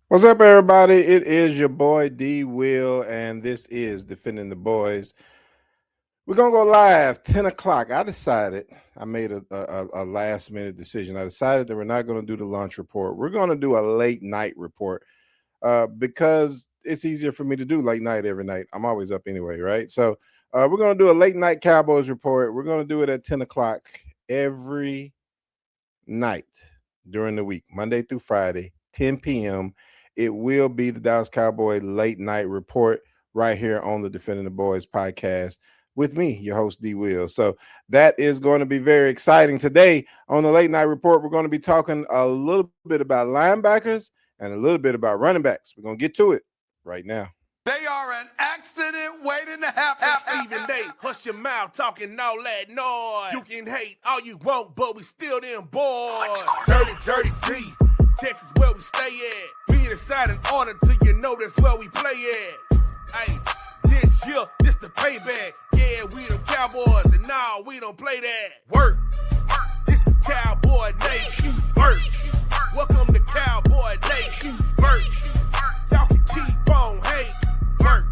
What's up, everybody? It is your boy D Will, and this is Defending the Boys. We're gonna go live 10 o'clock. I made a last minute decision. I decided that we're not gonna do the lunch report. We're gonna do a late night report because it's easier for me to do late night every night. I'm always up anyway, right? So we're gonna do a late night Cowboys report. We're gonna do it at 10 o'clock every night during the week, Monday through Friday, 10 p.m. It will be the Dallas Cowboy late night report right here on the Defending the Boys podcast with me, your host, D Will. So that is going to be very exciting. Today on the late night report, we're going to be talking a little bit about linebackers and a little bit about running backs. We're going to get to it right now. They are an accident waiting to happen. Stephen A, hush your mouth, talking all that noise. You can hate all you want, but we still them boys. Dirty, dirty D, Texas where we stay at. We decide in order till you know that's where we play at. Hey, this year, this the payback. Yeah, we them Cowboys, and now we don't play that. Work, this is Cowboy Nation. Work, welcome to Cowboy Nation. Work, y'all can keep on hate. Work.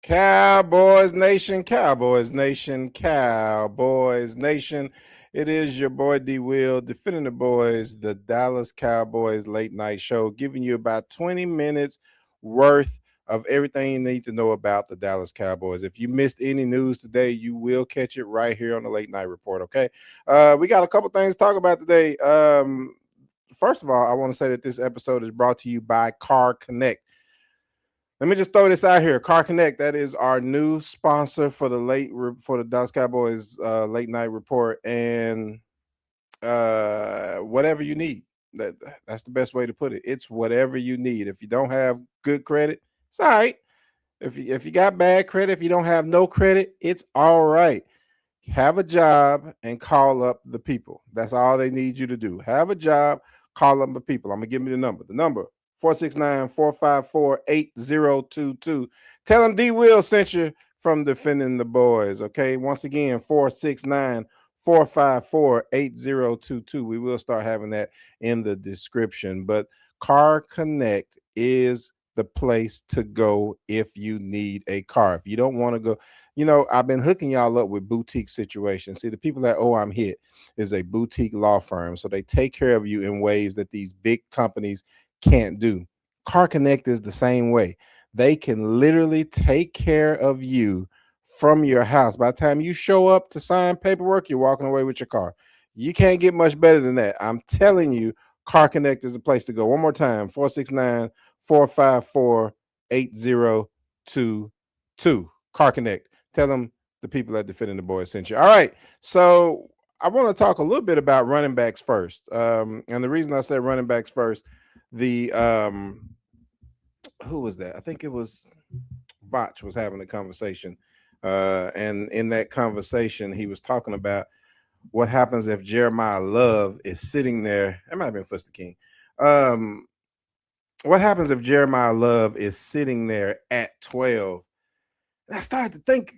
Cowboys Nation, Cowboys Nation, Cowboys Nation. It is your boy D Will, Defending the Boys, the Dallas Cowboys late night show, giving you about 20 minutes worth of everything you need to know about the Dallas Cowboys. If you missed any news today, you will catch it right here on the late night report, okay? We got a couple things to talk about today. First of all, I want to say that this episode is brought to you by Car Connect. Let me just throw this out here. Car Connect, that is our new sponsor for the Dallas Cowboys late night report, and whatever you need. That's the best way to put it. It's whatever you need. If you don't have good credit, it's all right. If you got bad credit, if you don't have no credit, it's all right. Have a job and call up the people. That's all they need you to do. Have a job, call up the people. I'm gonna give me the number. The number 469-454-8022. Tell them D Will sent you from Defending the Boys. Okay. Once again, 469-454-8022. We will start having that in the description. But Car Connect is the place to go if you need a car. If you don't want to go, I've been hooking y'all up with boutique situations. See, the people that I'm Hit is a boutique law firm. So they take care of you in ways that these big companies can't do. Car Connect is the same way. They can literally take care of you from your house. By the time you show up to sign paperwork, you're walking away with your car. You can't get much better than that. I'm telling you, Car Connect is the place to go. One more time, 469-454-8022. Car Connect. Tell them the people at Defending the Boys sent you. All right. So I want to talk a little bit about running backs first. And the reason I said running backs first, the who was that? I think it was Vach was having a conversation. And in that conversation, he was talking about what happens if Jeremiah Love is sitting there. It might have been Fuster King. What happens if Jeremiah Love is sitting there at 12? And I started to think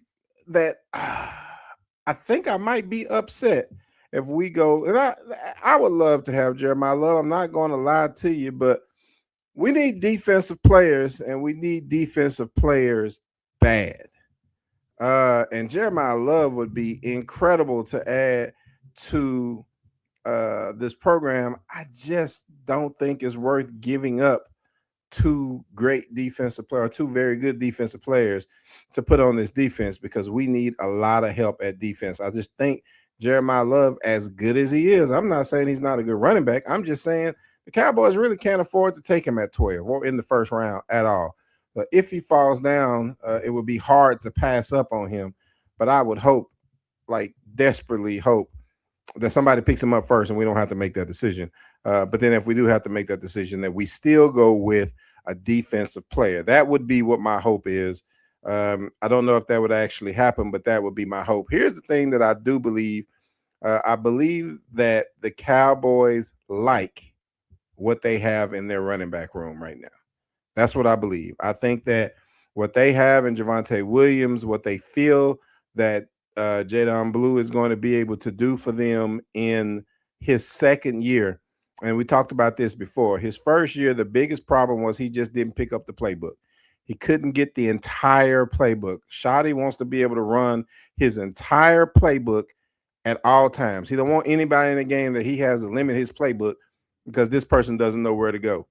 that I think I might be upset if we go. And I would love to have Jeremiah Love. I'm not going to lie to you, but we need defensive players, and we need defensive players bad. And Jeremiah Love would be incredible to add to this program. I just don't think it's worth giving up two very good defensive players to put on this defense, because we need a lot of help at defense. I just think Jeremiah Love, as good as he is, I'm not saying he's not a good running back. I'm just saying the Cowboys really can't afford to take him at 12 or in the first round at all. But if he falls down, it would be hard to pass up on him. But I would hope, like desperately hope, that somebody picks him up first and we don't have to make that decision. But then if we do have to make that decision, that we still go with a defensive player. That would be what my hope is. I don't know if that would actually happen, but that would be my hope. Here's the thing that I do believe. I believe that the Cowboys like what they have in their running back room right now. That's what I believe. I think that what they have in Javonte Williams, what they feel that Jadon Blue is going to be able to do for them in his second year, and we talked about this before. His first year, the biggest problem was he just didn't pick up the playbook. He couldn't get the entire playbook. Shoddy wants to be able to run his entire playbook at all times. He don't want anybody in the game that he has to limit his playbook because this person doesn't know where to go.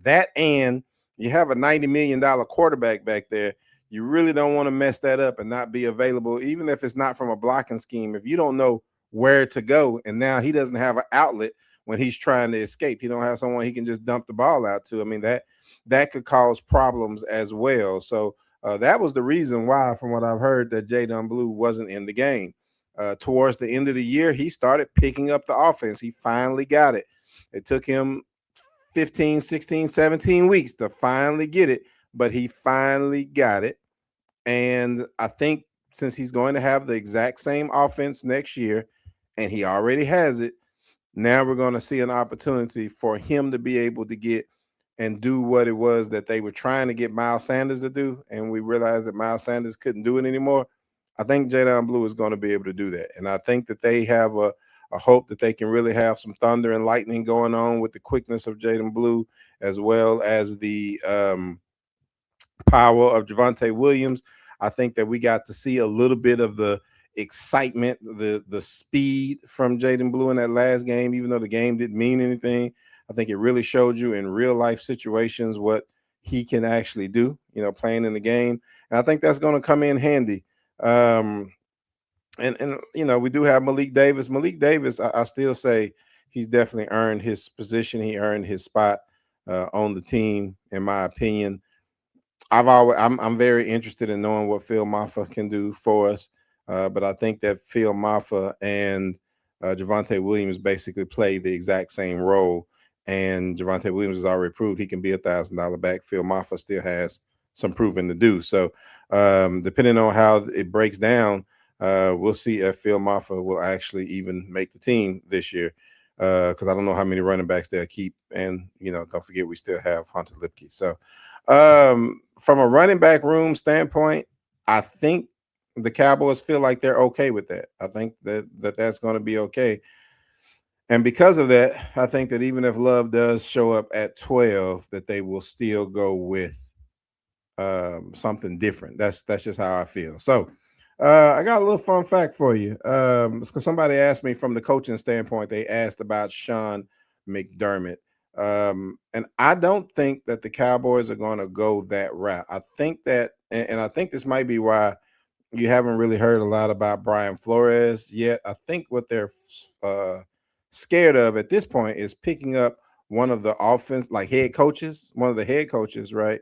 That, and you have a $90 million quarterback back there. You really don't want to mess that up and not be available, even if it's not from a blocking scheme. If you don't know where to go, and now he doesn't have an outlet when he's trying to escape, he don't have someone he can just dump the ball out to. I mean, that could cause problems as well. So that was the reason why, from what I've heard, that Jadon Blue wasn't in the game. Towards the end of the year, he started picking up the offense. He finally got it. It took him 15, 16, 17 weeks to finally get it, but he finally got it. And I think since he's going to have the exact same offense next year, and he already has it, now we're going to see an opportunity for him to be able to get and do what it was that they were trying to get Miles Sanders to do. And we realized that Miles Sanders couldn't do it anymore. I think Jadon Blue is going to be able to do that. And I think that they have a hope that they can really have some thunder and lightning going on with the quickness of Jadon Blue, as well as the power of Javonte Williams. I think that we got to see a little bit of the excitement, the speed from Jadon Blue in that last game, even though the game didn't mean anything. I think it really showed you in real life situations what he can actually do, playing in the game. And I think that's going to come in handy. And we do have Malik Davis. Malik Davis, I still say he's definitely earned his position. He earned his spot on the team, in my opinion. I'm very interested in knowing what Phil Maffa can do for us. But I think that Phil Maffa and Javonte Williams basically play the exact same role. And Javonte Williams has already proved he can be $1,000 back. Phil Maffa still has some proving to do. So depending on how it breaks down, we'll see if Phil Maffa will actually even make the team this year. Because I don't know how many running backs they'll keep. And, don't forget, we still have Hunter Lipke. So from a running back room standpoint, I think the Cowboys feel like they're okay with that. I think that's going to be okay. And because of that, I think that even if Love does show up at 12, that they will still go with something different. That's just how I feel. So I got a little fun fact for you. Because somebody asked me from the coaching standpoint, they asked about Sean McDermott. And I don't think that the Cowboys are going to go that route. I think that, and I think this might be why you haven't really heard a lot about Brian Flores yet. I think what they're scared of at this point is picking up one of the head coaches, one of the head coaches, right?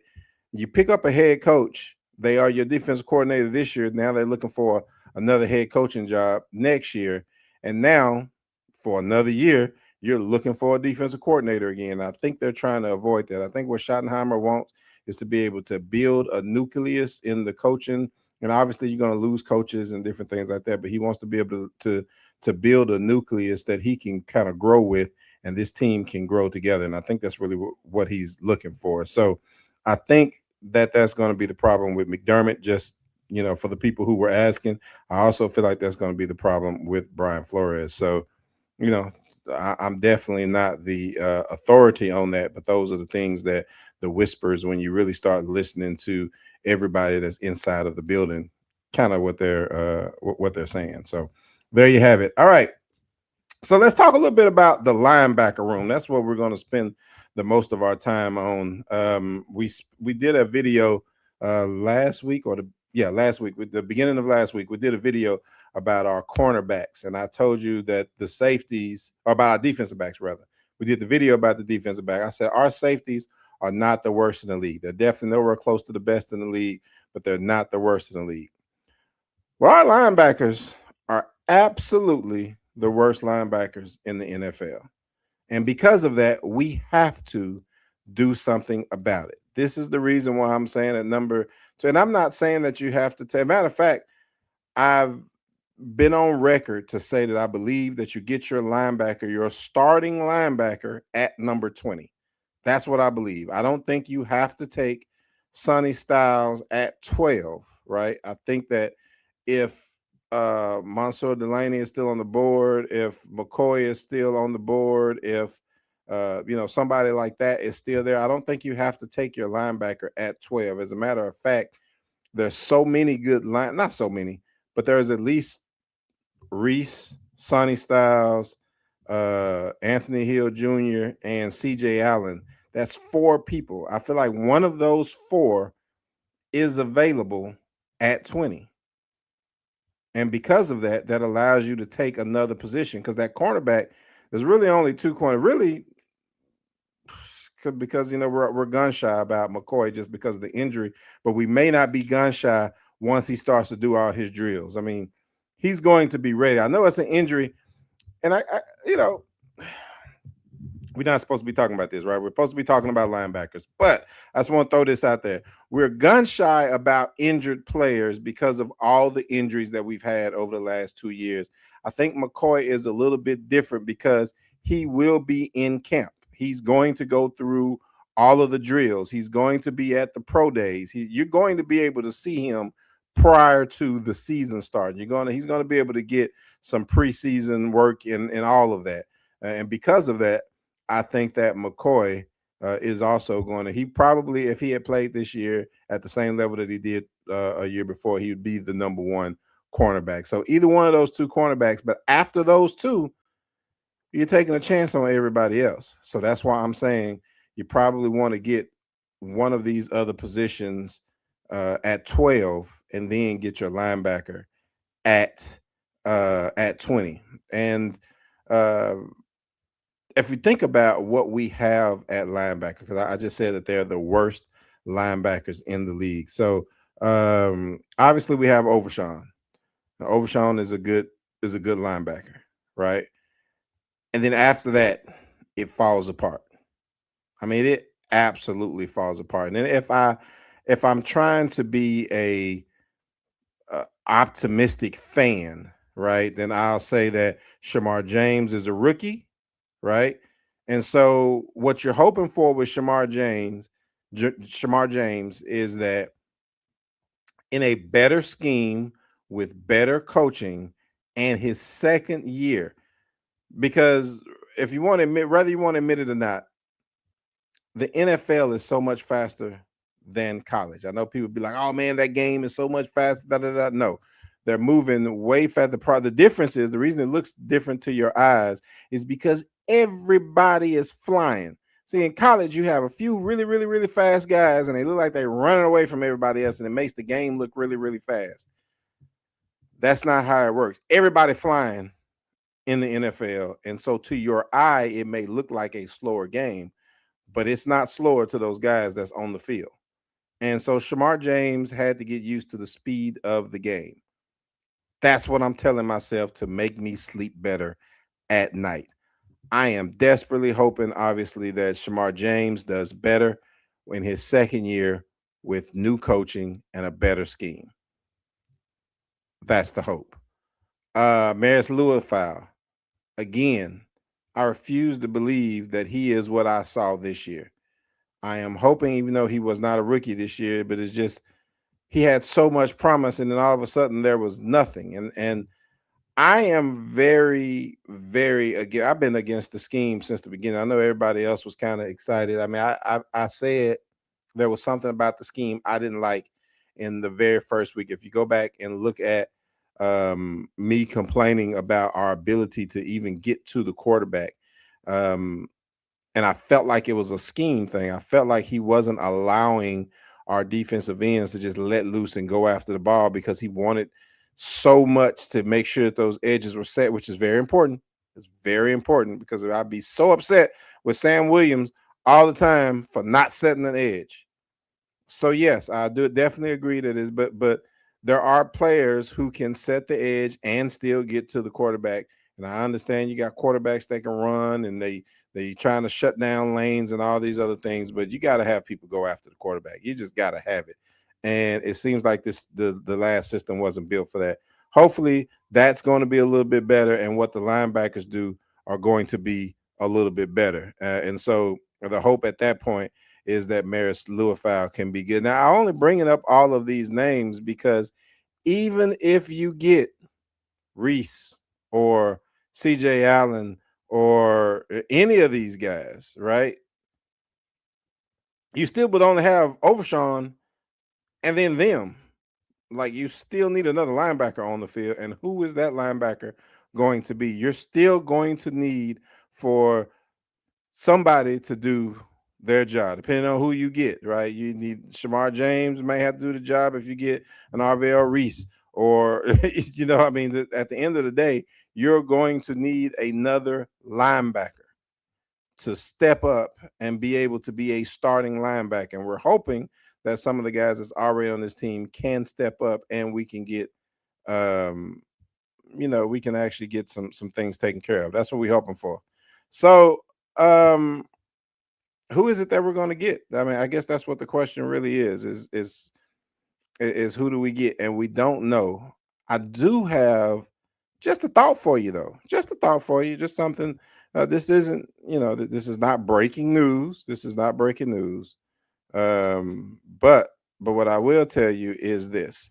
You pick up a head coach, they are your defensive coordinator this year. Now they're looking for another head coaching job next year. And now for another year, you're looking for a defensive coordinator again. I think they're trying to avoid that. I think what Schottenheimer wants is to be able to build a nucleus in the coaching. And obviously you're going to lose coaches and different things like that, but he wants to be able to build a nucleus that he can kind of grow with, and this team can grow together. And I think that's really what he's looking for. So I think that's going to be the problem with McDermott. Just, for the people who were asking, I also feel like that's going to be the problem with Brian Flores. So, I'm definitely not the authority on that, but those are the things that the whispers, when you really start listening to everybody that's inside of the building, kind of what they're saying. So there you have it. All right. So let's talk a little bit about the linebacker room. That's what we're going to spend the most of our time on. We did a video last week, last week, with the beginning of last week, we did a video about our cornerbacks. And I told you that the safeties, or about our defensive backs, rather. We did the video about the defensive back. I said our safeties are not the worst in the league. They're definitely nowhere close to the best in the league, but they're not the worst in the league. Well, our linebackers are absolutely the worst linebackers in the NFL. And because of that, we have to do something about it. This is the reason why I'm saying at number 2. And I'm not saying that you have to take. Matter of fact, I've been on record to say that I believe that you get your starting linebacker at number 20. That's what I believe. I don't think you have to take Sonny Styles at 12, right? I think that if Mansour Delaney is still on the board, if McCoy is still on the board, if somebody like that is still there, I don't think you have to take your linebacker at 12. As a matter of fact, there's so many good not so many, but there's at least Reese, Sonny Styles, Anthony Hill Jr., and CJ Allen. That's 4 people. I feel like one of those 4 is available at 20. And because of that, that allows you to take another position, because that cornerback, there's really only 2 corner. Really, because we're gun shy about McCoy just because of the injury, but we may not be gun shy once he starts to do all his drills. I mean, he's going to be ready. I know it's an injury, and I we're not supposed to be talking about this, right? We're supposed to be talking about linebackers, but I just want to throw this out there. We're gun shy about injured players because of all the injuries that we've had over the last 2 years. I think McCoy is a little bit different because he will be in camp. He's going to go through all of the drills. He's going to be at the pro days. You're going to be able to see him prior to the season starting. He's going to be able to get some preseason work and all of that. And because of that, I think that McCoy is also going to, he probably, if he had played this year at the same level that he did a year before, he would be the number 1 cornerback. So either one of those 2 cornerbacks, but after those 2, you're taking a chance on everybody else. So that's why I'm saying you probably want to get one of these other positions at 12 and then get your linebacker at 20. And if you think about what we have at linebacker, because I just said that they're the worst linebackers in the league. So obviously we have Overshawn. Now, Overshawn is a good linebacker, right? And then after that, it falls apart. I mean, it absolutely falls apart. And then if I'm trying to be a optimistic fan, right, then I'll say that Shamar James is a rookie. Right. And so what you're hoping for with Shamar James is that in a better scheme with better coaching and his second year, because if you want to admit, whether you want to admit it or not, the NFL is so much faster than college. I know people be like, oh man, that game is so much faster. Da, da, da. No, they're moving way faster. The difference is, the reason it looks different to your eyes is because everybody is flying. See, in college, you have a few really, really, really fast guys, and they look like they're running away from everybody else, and it makes the game look really, really fast. That's not how it works. Everybody flying in the NFL, and so to your eye, it may look like a slower game, but it's not slower to those guys that's on the field. And so Shamar James had to get used to the speed of the game. That's what I'm telling myself to make me sleep better at night. I am desperately hoping, obviously, that Shamar James does better in his second year with new coaching and a better scheme. That's the hope. Maris Lewis-Fowl, again, I refuse to believe that he is what I saw this year. I am hoping, even though he was not a rookie this year, but it's just he had so much promise, and then all of a sudden there was nothing. And I am very, very again. I've been against the scheme since the beginning. I know everybody else was kind of excited. I mean, I said there was something about the scheme I didn't like in the very first week. If you go back and look at me complaining about our ability to even get to the quarterback, and I felt like it was a scheme thing. I felt like he wasn't allowing our defensive ends to just let loose and go after the ball because he wanted so much to make sure that those edges were set, which is very important. It's very important because I'd be so upset with Sam Williams all the time for not setting an edge. So yes, I do definitely agree that is, but there are players who can set the edge and still get to the quarterback. And I understand you got quarterbacks that can run and they trying to shut down lanes and all these other things, but you got to have people go after the quarterback. You just got to have it. And it seems like the last system wasn't built for that. Hopefully that's going to be a little bit better, and what the linebackers do are going to be a little bit better. And so the hope at that point is that Maris Lewis-Fowl can be good. Now, I only bringing up all of these names because even if you get Reese or CJ Allen or any of these guys, right? You still would only have Overshawn and then them. Like, you still need another linebacker on the field. And who is that linebacker going to be? You're still going to need for somebody to do their job, depending on who you get, right? You need Shamar James may have to do the job if you get an RVL Reese, or you know, I mean, at the end of the day, you're going to need another linebacker to step up and be able to be a starting linebacker. And we're hoping that some of the guys that's already on this team can step up, and we can get, we can actually get some things taken care of. That's what we're hoping for. So, who is it that we're going to get? I mean, I guess that's what the question really is who do we get? And we don't know. I do have just a thought for you, though. Just a thought for you. Just something. This isn't, this is not breaking news. This is not breaking news. But what I will tell you is this.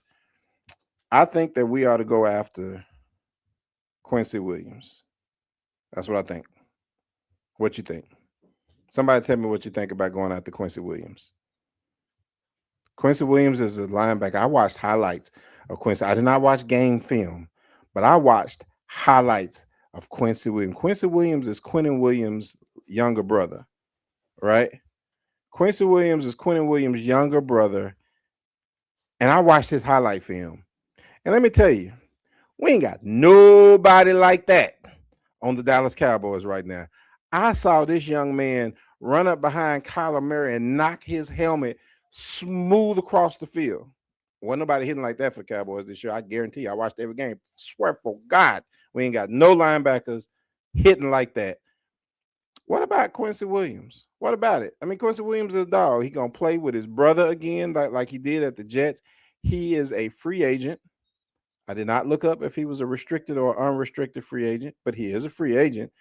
I think that we ought to go after Quincy Williams. That's what I think. What you think? Somebody tell me what you think about going after Quincy Williams. Quincy Williams is a linebacker. I watched highlights of Quincy. I did not watch game film, but I watched highlights of Quincy Williams. Quincy Williams is Quinnen Williams' younger brother, right? Quincy Williams is Quinnen Williams' younger brother, and I watched his highlight film. And let me tell you, we ain't got nobody like that on the Dallas Cowboys right now. I saw this young man run up behind Kyler Murray and knock his helmet smooth across the field. Wasn't nobody hitting like that for the Cowboys this year. I guarantee you. I watched every game. Swear for God, we ain't got no linebackers hitting like that. What about Quincy Williams? What about it? I mean, Quincy Williams is a dog. He going to play with his brother again like he did at the Jets. He is a free agent. I did not look up if he was a restricted or unrestricted free agent, but he is a free agent.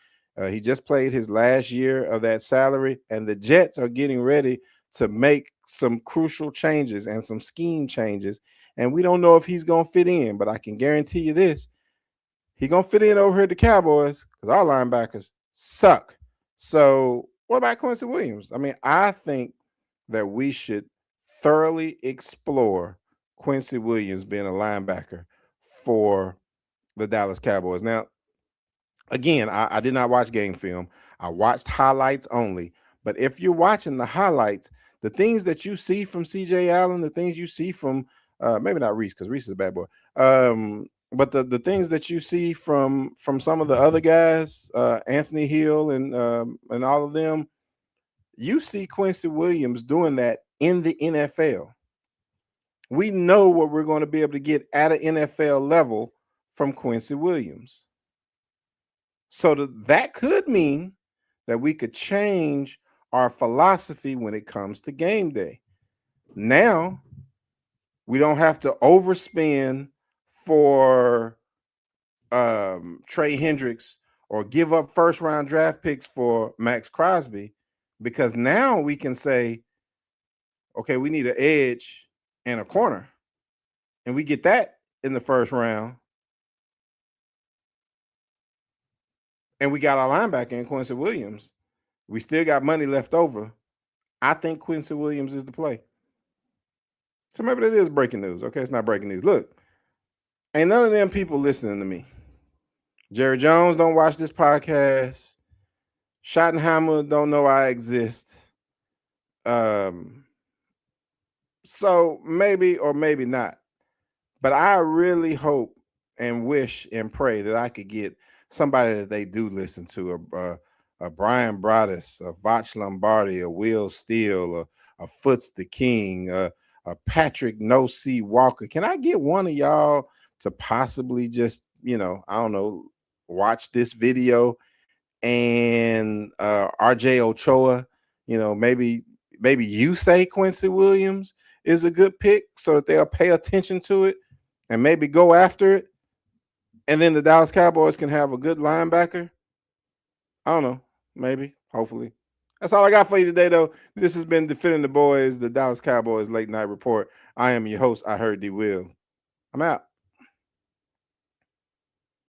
He just played his last year of that salary, and the Jets are getting ready to make some crucial changes and some scheme changes. And we don't know if he's going to fit in, but I can guarantee you this. He's going to fit in over here at the Cowboys because our linebackers suck. So what about Quincy Williams? I mean, I think that we should thoroughly explore Quincy Williams being a linebacker for the Dallas Cowboys. Now, again, I did not watch game film. I watched highlights only. But if you're watching the highlights, the things that you see from CJ Allen, the things you see from maybe not Reese, because Reese is a bad boy. But the things that you see from some of the other guys, Anthony Hill and all of them, you see Quincy Williams doing that in the NFL. We know what we're going to be able to get at an NFL level from Quincy Williams. So that could mean that we could change our philosophy when it comes to game day. Now, we don't have to overspend for Trey Hendricks or give up first-round draft picks for Max Crosby, because now we can say, okay, we need an edge and a corner, and we get that in the first round. And we got our linebacker in Quincy Williams. We still got money left over. I think Quincy Williams is the play. So maybe that is breaking news. Okay, it's not breaking news. Look, ain't none of them people listening to me. Jerry Jones don't watch this podcast. Schottenheimer don't know I exist. So maybe or maybe not. But I really hope and wish and pray that I could get somebody that they do listen to, a Brian Broaddus, a Vach Lombardi, a Will Steele, a Foots the King, a Patrick No C Walker. Can I get one of y'all to possibly just, I don't know, watch this video, and RJ Ochoa, maybe you say Quincy Williams is a good pick so that they'll pay attention to it and maybe go after it. And then the Dallas Cowboys can have a good linebacker. I don't know. Maybe. Hopefully. That's all I got for you today, though. This has been Defending the Boys, the Dallas Cowboys Late Night Report. I am your host, ihearddwill. I'm out.